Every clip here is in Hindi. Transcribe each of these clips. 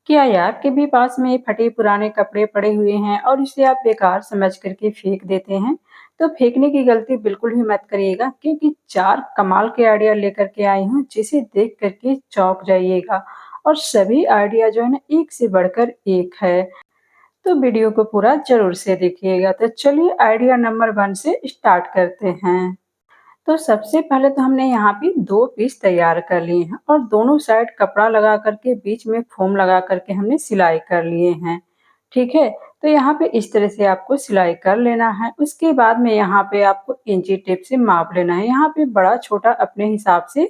क्या यार आपके भी पास में फटे पुराने कपड़े पड़े हुए हैं और इसे आप बेकार समझ करके फेंक देते हैं? तो फेंकने की गलती बिल्कुल भी मत करिएगा क्योंकि 4 कमाल के आइडिया लेकर के आई हूँ जिसे देख कर के चौंक जाइएगा और सभी आइडिया जो है ना एक से बढ़कर एक है। तो वीडियो को पूरा ज़रूर से देखिएगा। तो चलिए आइडिया नंबर 1 से स्टार्ट करते हैं। तो सबसे पहले तो हमने यहाँ पे 2 पीस तैयार कर लिए हैं और दोनों साइड कपड़ा लगा करके बीच में फोम लगा करके हमने सिलाई कर लिए हैं। ठीक है? तो यहाँ पे इस तरह से आपको सिलाई कर लेना है। उसके बाद में यहाँ पे आपको इंची टेप से माप लेना है। यहाँ पे बड़ा छोटा अपने हिसाब से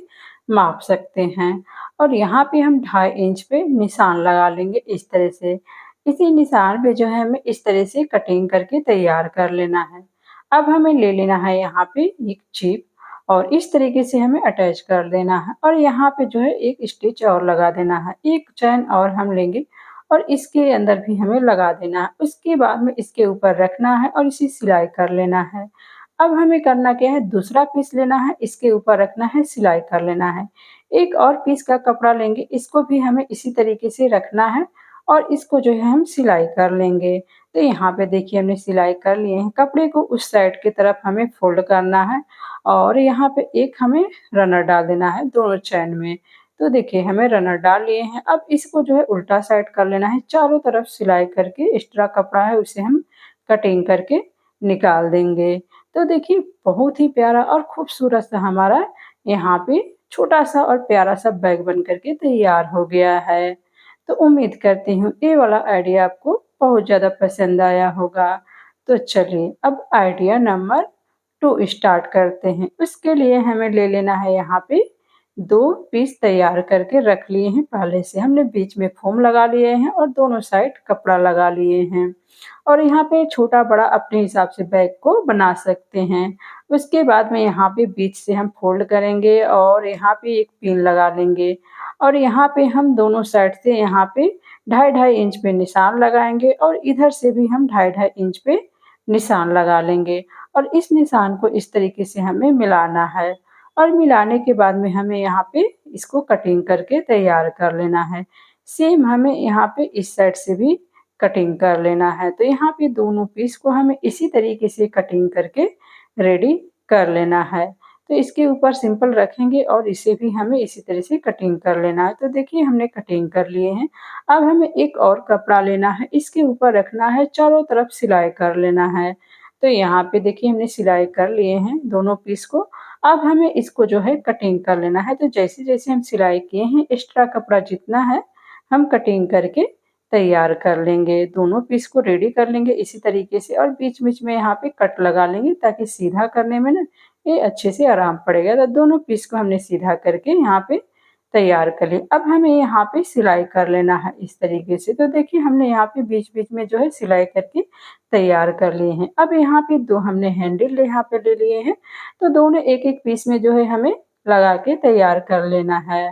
माप सकते हैं और यहाँ पे हम 2.5 इंच पे निशान लगा लेंगे इस तरह से। इसी निशान पे जो है हमें इस तरह से कटिंग करके तैयार कर लेना है। अब हमें ले लेना है यहाँ पे एक चिप और इस तरीके से हमें अटैच कर देना है और यहाँ पे जो है एक स्टिच और लगा देना है। एक चैन और हम लेंगे और इसके अंदर भी हमें लगा देना है। उसके बाद में इसके ऊपर रखना है और इसे सिलाई कर लेना है। अब हमें करना क्या है, दूसरा पीस लेना है, इसके ऊपर रखना है, सिलाई कर लेना है। एक और पीस का कपड़ा लेंगे, इसको भी हमें इसी तरीके से रखना है और इसको जो है हम सिलाई कर लेंगे। तो यहाँ पे देखिए हमने सिलाई कर लिए हैं। कपड़े को उस साइड की तरफ हमें फ़ोल्ड करना है और यहाँ पे एक हमें रनर डाल देना है दोनों चैन में। तो देखिए हमें रनर डाल लिए हैं। अब इसको जो है उल्टा साइड कर लेना है। चारों तरफ सिलाई करके एक्स्ट्रा कपड़ा है उसे हम कटिंग करके निकाल देंगे। तो देखिए बहुत ही प्यारा और खूबसूरत सा हमारा यहाँ पे छोटा-सा और प्यारा-सा बैग बन कर के तैयार हो गया है। तो उम्मीद करती हूँ ये वाला आइडिया आपको बहुत ज़्यादा पसंद आया होगा। तो चलिए अब आइडिया नंबर 2 स्टार्ट करते हैं। उसके लिए हमें ले लेना है यहाँ पे 2 पीस तैयार करके रख लिए हैं पहले से। हमने बीच में फ़ोम लगा लिए हैं और दोनों साइड कपड़ा लगा लिए हैं और यहाँ पे छोटा-बड़ा अपने हिसाब से बैग को बना सकते हैं। उसके बाद में यहाँ पे बीच से हम फ़ोल्ड करेंगे और यहाँ पे एक पिन लगा लेंगे और यहाँ पे हम दोनों साइड से यहाँ पे 2.5-2.5 इंच पे निशान लगाएँगे और इधर से भी हम 2.5-2.5 इंच पे निशान लगा लेंगे और इस निशान को इस तरीके से हमें मिलाना है और मिलाने के बाद में हमें यहाँ पे इसको कटिंग करके तैयार कर लेना है। सेम हमें यहाँ पे इस साइड से भी कटिंग कर लेना है। तो यहाँ पे दोनों पीस को हमें इसी तरीके से कटिंग करके रेडी कर लेना है। तो इसके ऊपर सिंपल रखेंगे और इसे भी हमें इसी तरह से कटिंग कर लेना है। तो देखिए हमने कटिंग कर लिए हैं। अब हमें एक और कपड़ा लेना है, इसके ऊपर रखना है, चारों तरफ सिलाई कर लेना है। तो यहाँ पे देखिए हमने सिलाई कर लिए हैं दोनों पीस को। अब हमें इसको जो है कटिंग कर लेना है। तो जैसे-जैसे हम सिलाई किए हैं एक्स्ट्रा कपड़ा जितना है हम कटिंग करके तैयार कर लेंगे। दोनों पीस को रेडी कर लेंगे इसी तरीके से और बीच-बीच में यहाँ पे कट लगा लेंगे ताकि सीधा करने में ना ये अच्छे से आराम पड़ेगा। तो दोनों पीस को हमने सीधा करके यहाँ पे तैयार कर लिया। अब हमें यहाँ पे सिलाई कर लेना है इस तरीके से। तो देखिए हमने यहाँ पे बीच-बीच में जो है सिलाई करके तैयार कर लिए हैं। अब यहाँ पे 2 हमने हैंडल यहाँ पे ले लिए हैं। तो दोनों एक-एक पीस में जो है हमें लगा के तैयार कर लेना है।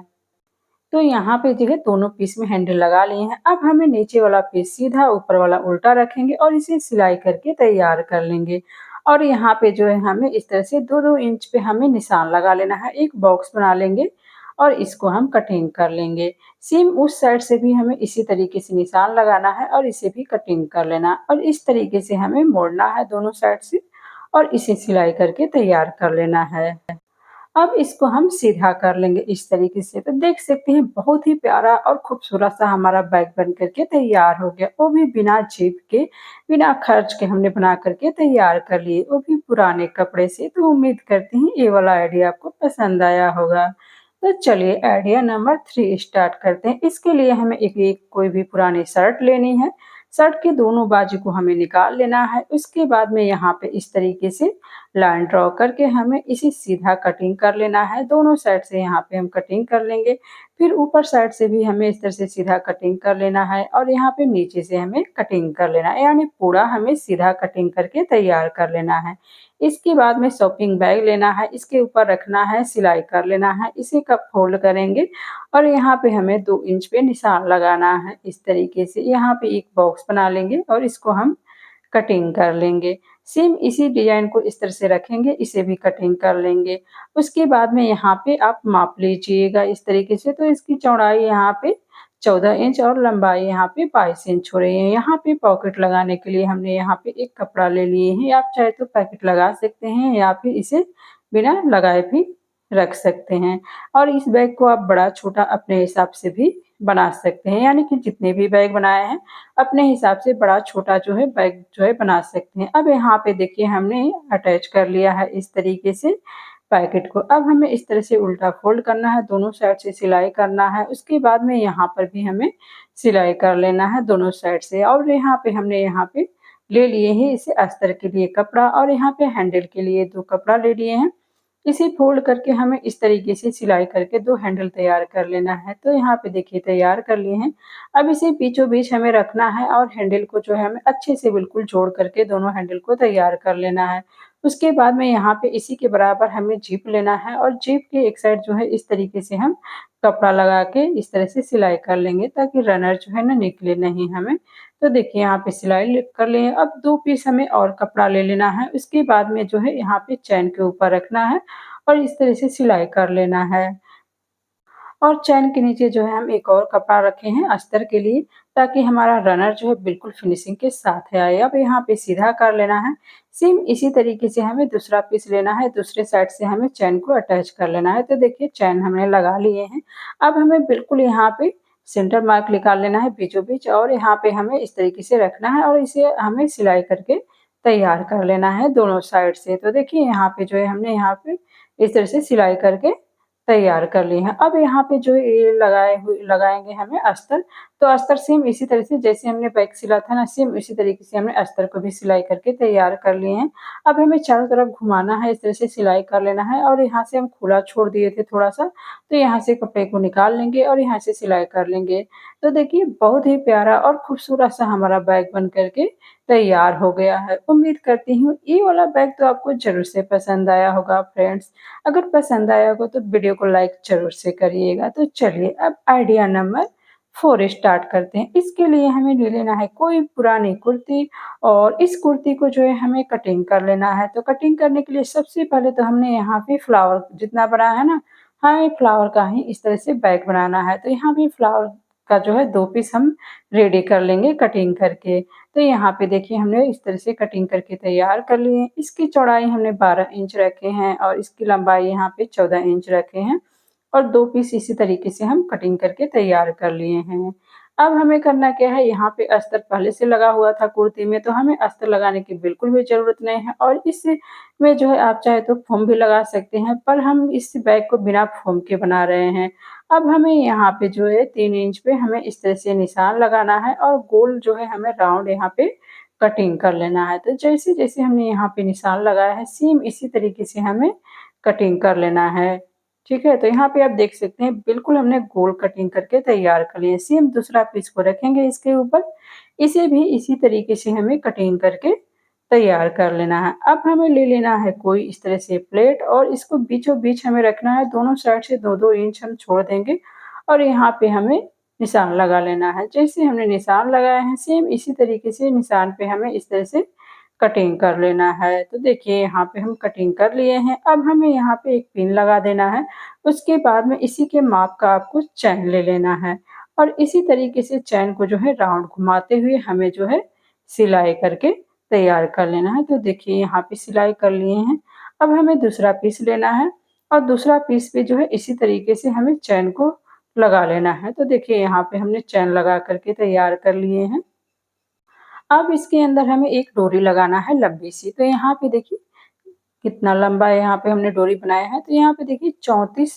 तो यहाँ पे जो है दोनों पीस में हैंडल लगा लिए हैं। अब हमें नीचे वाला पीस सीधा ऊपर वाला उल्टा रखेंगे और इसे सिलाई करके तैयार कर लेंगे। और यहाँ पे जो है हमें इस तरह से 2-2 इंच पे हमें निशान लगा लेना है। एक बॉक्स बना लेंगे और इसको हम कटिंग कर लेंगे। सेम उस साइड से भी हमें इसी तरीके से निशान लगाना है और इसे भी कटिंग कर लेना है और इस तरीके से हमें मोड़ना है दोनों साइड से और इसे सिलाई करके तैयार कर लेना है। अब इसको हम सीधा कर लेंगे इस तरीके से। तो देख सकते हैं बहुत ही प्यारा और खूबसूरत सा हमारा बैग बन कर के तैयार हो गया। वो भी बिना जेब के, बिना खर्च के हमने बना कर के तैयार कर लिए, वो भी पुराने कपड़े से। तो उम्मीद करती हूँ ये वाला आइडिया आपको पसंद आया होगा। तो चलिए आइडिया नंबर 3 स्टार्ट करते हैं। इसके लिए हमें एक कोई भी पुरानी शर्ट लेनी है। शर्ट के दोनों बाजू को हमें निकाल लेना है। उसके बाद में यहाँ पे इस तरीके से लाइन ड्रॉ करके हमें इसे सीधा कटिंग कर लेना है। दोनों साइड से यहाँ पे हम कटिंग कर लेंगे। फिर ऊपर साइड से भी हमें इस तरह से सीधा कटिंग कर लेना है और यहाँ पे नीचे से हमें कटिंग कर लेना है। यानी पूरा हमें सीधा कटिंग करके तैयार कर लेना है। इसके बाद में शॉपिंग बैग लेना है, इसके ऊपर रखना है, सिलाई कर लेना है। इसे कब फोल्ड करेंगे और यहाँ पे हमें 2 इंच पे निशान लगाना है। इस तरीके से यहाँ पे एक बॉक्स बना लेंगे और इसको हम कटिंग कर लेंगे। सेम इसी डिज़ाइन को इस तरह से रखेंगे, इसे भी कटिंग कर लेंगे। उसके बाद में यहाँ पे आप माप लीजिएगा इस तरीके से। तो इसकी चौड़ाई यहाँ पे 14 इंच और लंबाई यहाँ पे 22 इंच हो रही है। यहाँ पे पॉकेट लगाने के लिए हमने यहाँ पे एक कपड़ा ले लिए हैं। आप चाहे तो पैकेट लगा सकते हैं या फिर इसे बिना लगाए भी रख सकते हैं। और इस बैग को आप बड़ा छोटा अपने हिसाब से भी बना सकते हैं, यानी कि जितने भी बैग बनाए हैं अपने हिसाब से बड़ा छोटा जो है बैग जो है बना सकते हैं। अब यहाँ पे देखिए हमने अटैच कर लिया है इस तरीके से पैकेट को। अब हमें इस तरह से उल्टा फोल्ड करना है, दोनों साइड से सिलाई करना है। उसके बाद में यहाँ पर भी हमें सिलाई कर लेना है दोनों साइड से। और यहाँ पे हमने यहाँ पे ले लिए हैं इसे अस्तर के लिए कपड़ा, और यहाँ पे हैंडल के लिए 2 कपड़ा ले लिए हैं। इसे फोल्ड करके हमें इस तरीके से सिलाई करके 2 हैंडल तैयार कर लेना है। तो यहाँ पे देखिए तैयार कर लिए हैं। अब इसे बीचों बीच हमें रखना है और हैंडल को जो है हमें अच्छे से बिल्कुल जोड़ करके दोनों हैंडल को तैयार कर लेना है। उसके बाद में यहाँ पे इसी के बराबर हमें जिप लेना है और जिप के एक साइड जो है इस तरीके से हम कपड़ा लगा के इस तरह से सिलाई कर लेंगे, ताकि रनर जो है ना निकले नहीं हमें। तो देखिए यहाँ पे सिलाई कर लिए। अब 2 पीस हमें और कपड़ा ले लेना है। उसके बाद में जो है यहाँ पे चैन के ऊपर रखना है और इस तरह से सिलाई कर लेना है। और चैन के नीचे जो है हम एक और कपड़ा रखे हैं अस्तर के लिए, ताकि हमारा रनर जो है बिल्कुल फिनिशिंग के साथ है आए। अब यहाँ पे सीधा कर लेना है। सेम इसी तरीके से हमें दूसरा पीस लेना है, दूसरे साइड से हमें चैन को अटैच कर लेना है। तो देखिए चैन हमने लगा लिए हैं। अब हमें बिल्कुल यहाँ पे सेंटर मार्क निकाल लेना है बीचों बीच, और यहाँ पे हमें इस तरीके से रखना है और इसे हमें सिलाई करके तैयार कर लेना है दोनों साइड से। तो देखिए यहाँ पे जो है हमने यहाँ पे इस तरह से सिलाई करके तैयार कर ली हैं। अब यहाँ पे जो ये लगाएँगे हमें अस्तर। तो अस्तर सेम इसी तरह से जैसे हमने बैक सिला था ना, सेम इसी तरीके से हमने अस्तर को भी सिलाई करके तैयार कर लिए हैं। अब हमें चारों तरफ घुमाना है, इस तरह से सिलाई कर लेना है, और यहाँ से हम खुला छोड़ दिए थे थोड़ा-सा, तो यहाँ से कपड़े को निकाल लेंगे और यहाँ से सिलाई कर लेंगे। तो देखिए बहुत ही प्यारा और खूबसूरत सा हमारा बैग बन कर के तैयार हो गया है। उम्मीद करती हूँ ये वाला बैग तो आपको ज़रूर से पसंद आया होगा फ्रेंड्स। अगर पसंद आया हो तो वीडियो को लाइक ज़रूर से करिएगा। तो चलिए अब आइडिया नंबर 4 स्टार्ट करते हैं। इसके लिए हमें ले लेना है कोई पुरानी कुर्ती, और इस कुर्ती को जो है हमें कटिंग कर लेना है। तो कटिंग करने के लिए सबसे पहले तो हमने यहाँ पे फ्लावर जितना बना है ना, हमें फ्लावर का ही इस तरह से बैग बनाना है। तो यहाँ पे फ्लावर का जो है 2 पीस हम रेडी कर लेंगे कटिंग करके। तो यहाँ पे देखिए हमने इस तरह से कटिंग करके तैयार कर लिए हैं। इसकी चौड़ाई हमने 12 इंच रखे हैं और इसकी लंबाई यहाँ पे 14 इंच रखे हैं, और 2 पीस इसी तरीके से हम कटिंग करके तैयार कर लिए हैं। अब हमें करना क्या है, यहाँ पे अस्तर पहले से लगा हुआ था कुर्ती में, तो हमें अस्तर लगाने की बिल्कुल भी ज़रूरत नहीं है, और इसमें जो है आप चाहे तो फ़ोम भी लगा सकते हैं, पर हम इस बैग को बिना फ़ोम के बना रहे हैं। अब हमें यहाँ पे जो है 3 इंच पे हमें इस तरह से निशान लगाना है, और गोल जो है हमें राउंड यहाँ पे कटिंग कर लेना है। तो जैसे-जैसे हमने यहाँ पे निशान लगाया है, सेम इसी तरीके से हमें कटिंग कर लेना है। ठीक है? तो यहाँ पे आप देख सकते हैं बिल्कुल हमने गोल कटिंग करके तैयार कर लिया है। सेम दूसरा पीस को रखेंगे इसके ऊपर, इसे भी इसी तरीके से हमें कटिंग करके तैयार कर लेना है। अब हमें ले लेना है कोई इस तरह से प्लेट, और इसको बीचों-बीच हमें रखना है, दोनों साइड से 2-2 इंच हम छोड़ देंगे, और यहाँ पे हमें निशान लगा लेना है। जैसे हमने निशान लगाए हैं सेम इसी तरीके से निशान पे हमें इस तरह से कटिंग कर लेना है। तो देखिए यहाँ पे हम कटिंग कर लिए हैं। अब हमें यहाँ पे एक पिन लगा देना है। उसके बाद में इसी के माप का आपको चैन ले लेना है, और इसी तरीके से चैन को जो है राउंड घुमाते हुए हमें जो है सिलाई करके तैयार कर लेना है। तो देखिए यहाँ पे सिलाई कर लिए हैं। अब हमें दूसरा पीस लेना है, और दूसरा पीस पे जो है इसी तरीके से हमें चैन को लगा लेना है। तो देखिए यहाँ पे हमने चैन लगा कर के तैयार कर लिए हैं। अब इसके अंदर हमें एक डोरी लगाना है लंबी सी। तो यहाँ पे देखिए कितना लंबा यहाँ पे हमने डोरी बनाया है। तो यहाँ पे देखिए 34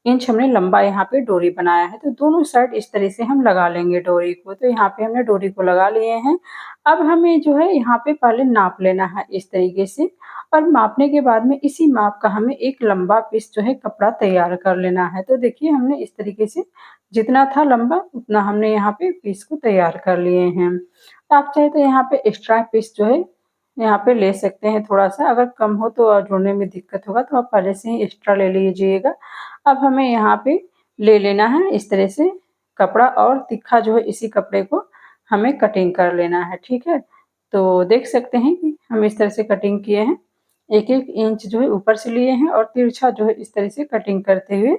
इंच हमने लंबा यहाँ पे डोरी बनाया है। तो दोनों साइड इस तरह से हम लगा लेंगे डोरी को। तो यहाँ पे हमने डोरी को लगा लिए हैं। अब हमें जो है यहाँ पे पहले नाप लेना है इस तरीके से, और मापने के बाद में इसी माप का हमें एक लंबा पीस जो है कपड़ा तैयार कर लेना है। तो देखिए हमने इस तरीके से जितना था लंबा उतना हमने यहाँ पे पीस को तैयार कर लिए हैं। आप चाहे तो यहाँ पे एक्स्ट्रा पीस जो है यहाँ पे ले सकते हैं थोड़ा-सा, अगर कम हो तो जोड़ने में दिक्कत होगा तो आप पहले से ही एक्स्ट्रा ले लीजिएगा। अब हमें यहाँ पे ले लेना है इस तरह से कपड़ा, और तिक्का जो है इसी कपड़े को हमें कटिंग कर लेना है, ठीक है? तो देख सकते हैं कि हम इस तरह से कटिंग किए हैं। 1-1 इंच जो है ऊपर से लिए हैं, और तिरछा जो है इस तरह से कटिंग करते हुए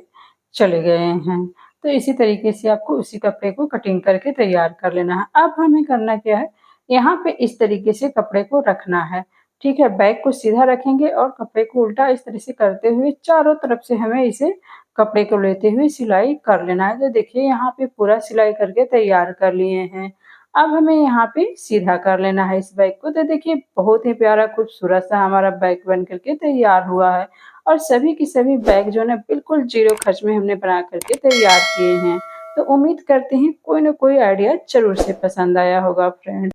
चले गए हैं। तो इसी तरीके से आपको उसी कपड़े को कटिंग करके तैयार कर लेना है। अब हमें करना क्या है, यहाँ पे इस तरीके से कपड़े को रखना है, ठीक है। बैक को सीधा रखेंगे और कपड़े को उल्टा इस तरह से करते हुए चारों तरफ से हमें इसे कपड़े को लेते हुए सिलाई कर लेना है। तो देखिए यहाँ पे पूरा सिलाई करके तैयार कर लिए हैं। अब हमें यहाँ पे सीधा कर लेना है इस बैग को। तो देखिए बहुत ही प्यारा खूबसूरत सा हमारा बैग बन करके तैयार हुआ है और सभी की सभी बैग जो है ना बिल्कुल ज़ीरो खर्च में हमने बना करके तैयार किए हैं। तो उम्मीद करते हैं कोई ना कोई आइडिया ज़रूर से पसंद आया होगा फ्रेंड्स।